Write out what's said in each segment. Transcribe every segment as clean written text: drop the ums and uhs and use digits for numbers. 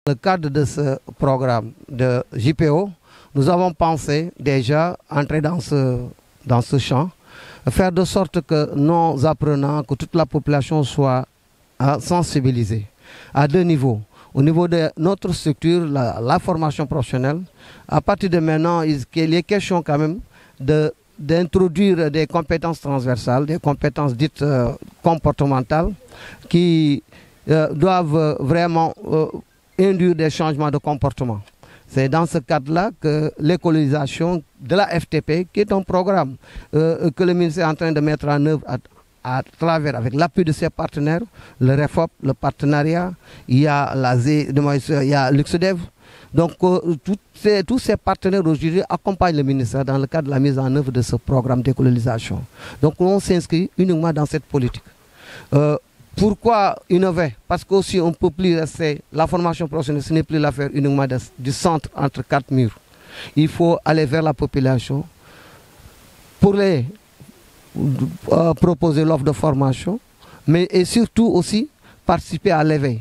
Dans le cadre de ce programme de JPO, nous avons pensé déjà entrer dans ce champ, faire de sorte que nos apprenants, que toute la population soit sensibilisée à deux niveaux. Au niveau de notre structure, la formation professionnelle, à partir de maintenant, il est question quand même d'introduire des compétences transversales, des compétences dites comportementales qui doivent vraiment induire des changements de comportement. C'est dans ce cadre-là que l'écologisation de la FTP, qui est un programme que le ministère est en train de mettre en œuvre à travers, avec l'appui de ses partenaires, le REFOP, le partenariat, il y a il y a l'UXEDEV. Donc tous ces partenaires aujourd'hui accompagnent le ministère dans le cadre de la mise en œuvre de ce programme d'écologisation. Donc on s'inscrit uniquement dans cette politique. Pourquoi innover? Parce qu'aussi on ne peut plus rester, la formation professionnelle, ce n'est plus l'affaire uniquement du centre entre quatre murs. Il faut aller vers la population pour les proposer l'offre de formation, mais et surtout aussi participer à l'éveil.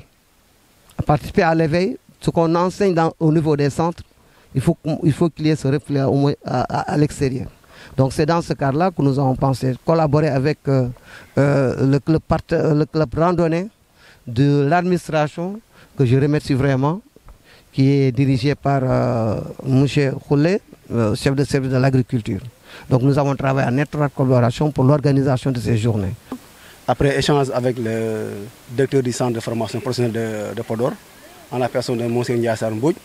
Participer à l'éveil, ce qu'on enseigne au niveau des centres, il faut qu'il y ait ce reflet au moins à l'extérieur. Donc c'est dans ce cadre-là que nous avons pensé collaborer avec le club randonnée de l'administration, que je remercie vraiment, qui est dirigé par M. Khoulé, chef de service de l'agriculture. Donc nous avons travaillé en étroite collaboration pour l'organisation de ces journées. Après échange avec le directeur du centre de formation professionnelle de Podor, en la personne de M. Ndiassar Mbouj,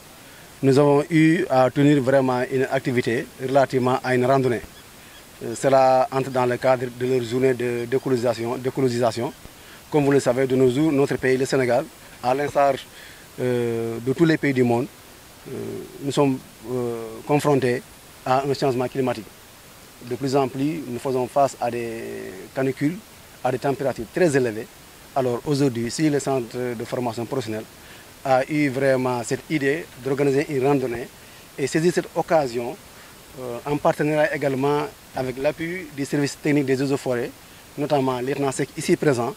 nous avons eu à tenir vraiment une activité relativement à une randonnée. Cela entre dans le cadre de leur journée d'écologisation. Comme vous le savez, de nos jours, notre pays, le Sénégal, à l'instar de tous les pays du monde, nous sommes confrontés à un changement climatique. De plus en plus, nous faisons face à des canicules, à des températures très élevées. Alors aujourd'hui, si le centre de formation professionnelle a eu vraiment cette idée d'organiser une randonnée et saisir cette occasion, en partenariat également avec l'appui du service technique des eaux et forêts, notamment l'ETNASEC ici présent,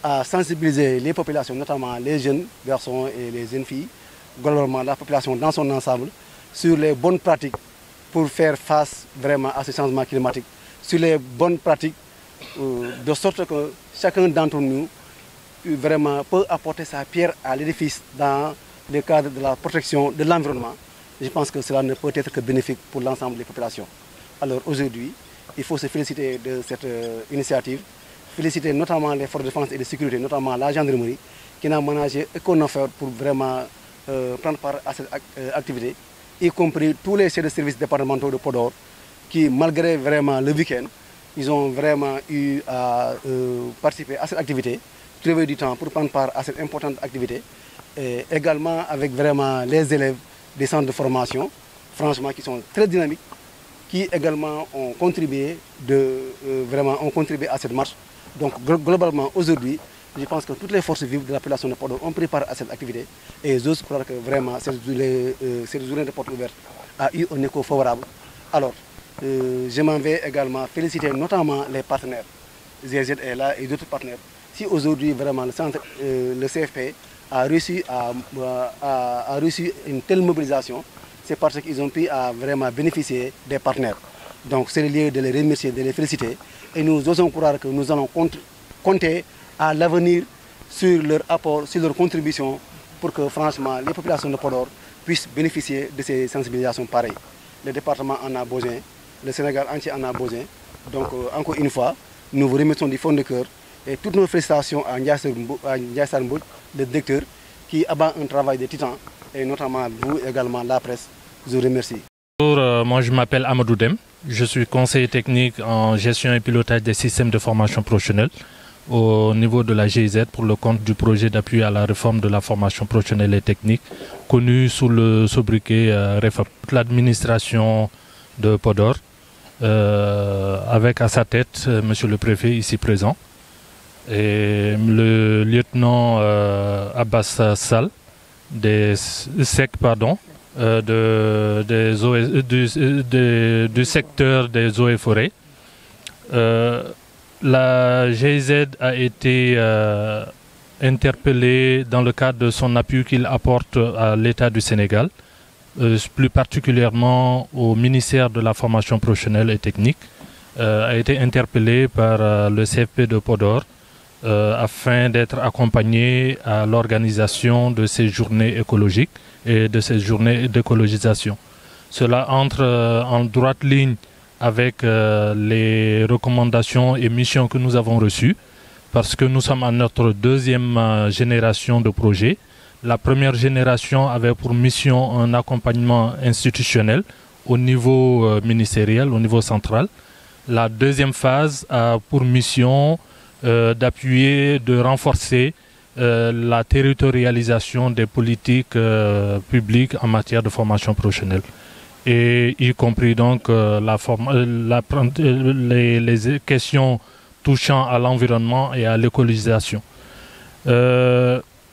à sensibiliser les populations, notamment les jeunes garçons et les jeunes filles, globalement la population dans son ensemble, sur les bonnes pratiques pour faire face vraiment à ce changement climatique, sur les bonnes pratiques de sorte que chacun d'entre nous vraiment peut apporter sa pierre à l'édifice dans le cadre de la protection de l'environnement. Je pense que cela ne peut être que bénéfique pour l'ensemble des populations. Alors aujourd'hui, il faut se féliciter de cette initiative, féliciter notamment les forces de défense et de sécurité, notamment la gendarmerie, qui n'a managé aucun effort pour vraiment prendre part à cette activité, y compris tous les chefs de services départementaux de Podor, qui malgré vraiment le week-end, ils ont vraiment eu à participer à cette activité, trouver du temps pour prendre part à cette importante activité, et également avec vraiment les élèves des centres de formation, franchement, qui sont très dynamiques, qui également ont contribué, à cette marche. Donc globalement, aujourd'hui, je pense que toutes les forces vives de la population de Podor ont pris part à cette activité et j'ose croire que vraiment cette journée de porte ouverte a eu un écho favorable. Alors, je m'en vais également féliciter notamment les partenaires, ZZ est là et d'autres partenaires. Si aujourd'hui vraiment le centre, le CFP, a reçu une telle mobilisation, c'est parce qu'ils ont pu vraiment bénéficier des partenaires. Donc c'est le lieu de les remercier, de les féliciter. Et nous osons croire que nous allons compter à l'avenir sur leur apport, sur leur contribution, pour que franchement les populations de Podor puissent bénéficier de ces sensibilisations pareilles. Le département en a besoin, le Sénégal entier en a besoin. Donc encore une fois, nous vous remercions du fond de cœur. Et toutes nos félicitations à Ndiassar Mbouj, le directeur, qui abat un travail de titan, et notamment vous également, la presse. Je vous remercie. Bonjour, moi je m'appelle Amadou Dem. Je suis conseiller technique en gestion et pilotage des systèmes de formation professionnelle au niveau de la GIZ pour le compte du projet d'appui à la réforme de la formation professionnelle et technique, connu sous le sobriquet REFOP. L'administration de Podor, avec à sa tête monsieur le préfet ici présent, et le lieutenant Abbas Sall du secteur des eaux et forêts. La GIZ a été interpellé dans le cadre de son appui qu'il apporte à l'État du Sénégal, plus particulièrement au ministère de la formation professionnelle et technique, a été interpellé par le CFP de Podor afin d'être accompagné à l'organisation de ces journées écologiques et de ces journées d'écologisation. Cela entre en droite ligne avec les recommandations et missions que nous avons reçues, parce que nous sommes à notre deuxième génération de projets. La première génération avait pour mission un accompagnement institutionnel au niveau ministériel, au niveau central. La deuxième phase a pour mission d'appuyer, de renforcer la territorialisation des politiques publiques en matière de formation professionnelle, et y compris donc les questions touchant à l'environnement et à l'écologisation.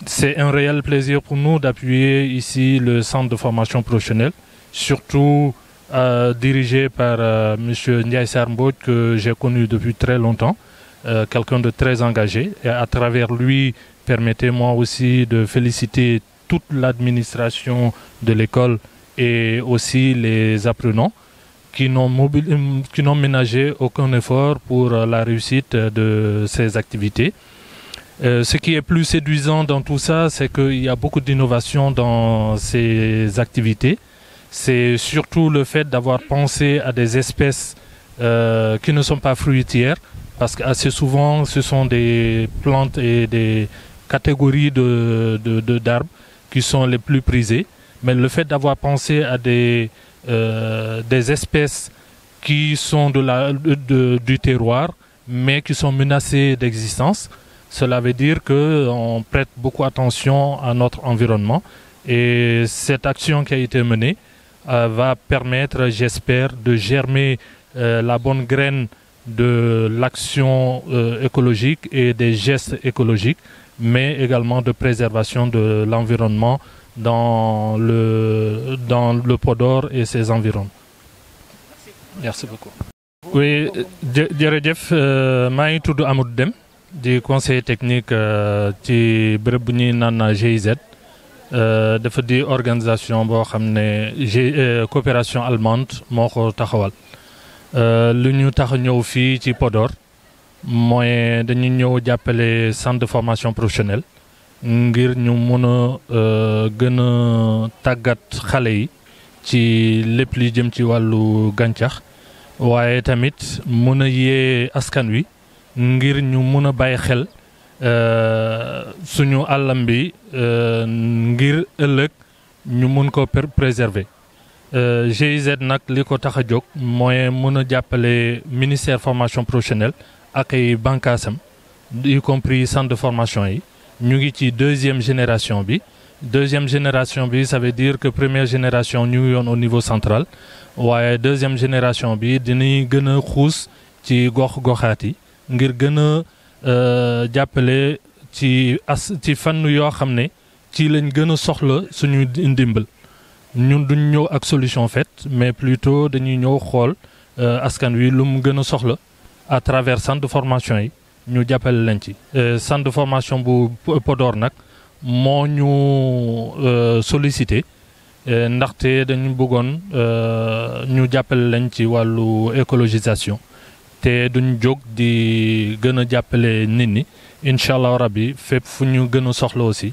C'est un réel plaisir pour nous d'appuyer ici le centre de formation professionnelle, surtout dirigé par M. Ndiaye Sarr Mbodj, que j'ai connu depuis très longtemps, quelqu'un de très engagé. Et à travers lui, permettez-moi aussi de féliciter toute l'administration de l'école et aussi les apprenants qui n'ont ménagé aucun effort pour la réussite de ces activités. Ce qui est plus séduisant dans tout ça, c'est qu'il y a beaucoup d'innovation dans ces activités. C'est surtout le fait d'avoir pensé à des espèces qui ne sont pas fruitières, parce qu'assez souvent, ce sont des plantes et des catégories d'arbres qui sont les plus prisées. Mais le fait d'avoir pensé à des espèces qui sont du terroir, mais qui sont menacées d'existence, cela veut dire qu'on prête beaucoup attention à notre environnement. Et cette action qui a été menée va permettre, j'espère, de germer la bonne graine de l'action écologique et des gestes écologiques, mais également de préservation de l'environnement dans le Podor et ses environs. Merci beaucoup. Oui, jërëjëf maa ngi tudd Amadou Deme di conseiller technique ci bërëb bu ñuy naan GIZ. Dafa di organisation boo xam ne coopération allemande moo ko taxawal. Lu ñu tax a ñëw fii ci Podor mooy dañu ñëw jàppale centre de formation professionnelle ngir ñu mun a gën a tàggat xale yi ci lépp li jëm ci wàllu gàncax, waaye tamit mun a yee askan wi ngir ñu mun a bàyyi xel suñu àllam bi ngir ëllëg ñu mun ko préserver. GIZ nag li ko tax a jóg mooy mun a jàppale ministère formation professionnelle ak ay bànqaasam, y compris centre de formation yi. Ñu ngi ci deuxième génération bi. Deuxième génération bi, ça veut dire que première génération ñu ngi yoon au niveau central, waaye deuxième génération bi dinañ gën a xuus ci gox-goxaat yi ngir gën a jàppale ci fànn yoo xam ne ci lañ gën a soxla suñu ndimbal. Ñun duñ ñëw ak solution faite, mais plutôt dañuy ñëw xool askan wi lu mu gën a soxla à travers centre de formation yi ñu jàppale leen ci. Centre de formation bu Podor nag moo ñu sollicité ndaxte dañu bëggoon ñu jàppale leen ci wàllu écologisation, te duñ jóg di gën a jàppale nit ñi incha allah rabbi fépp fu ñu gën a soxla aussi.